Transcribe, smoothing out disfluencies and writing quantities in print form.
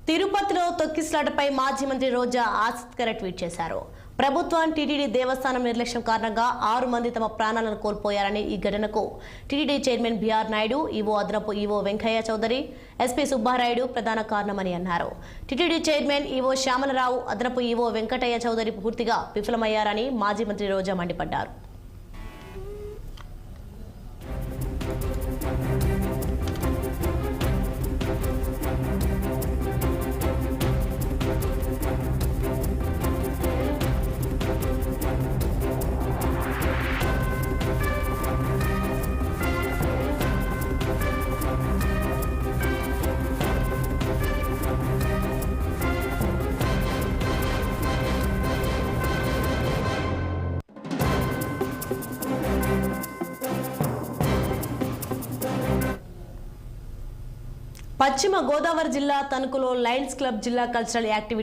తిరుపతిలో తొక్కిసలాటపై మాజీ మంత్రి రోజా ఆసక్తికర ట్వీట్ చేశారు. ప్రభుత్వం టీటీడీ దేవస్థానం నిర్లక్ష్యం కారణంగా 6 మంది తమ ప్రాణాలను కోల్పోయారని, ఈ ఘటనకు TTD chairman B R Naidu, EO అదనపు ఈవో వెంకయ్య చౌదరి, ఎస్పీ సుబ్బారాయుడు ప్రధాన కారణమని అన్నారు. టీటీడీ చైర్మన్ ఈవో శ్యామలరావు, అదనపు ఈవో వెంకటయ్య చౌదరి పూర్తిగా విఫలమయ్యారని మాజీ మంత్రి రోజా మండిపడ్డారు. పశ్చిమ గోదావరి జిల్లా తణుకులో లయన్స్ క్లబ్ జిల్లా కల్చరల్ యాక్టివిటీ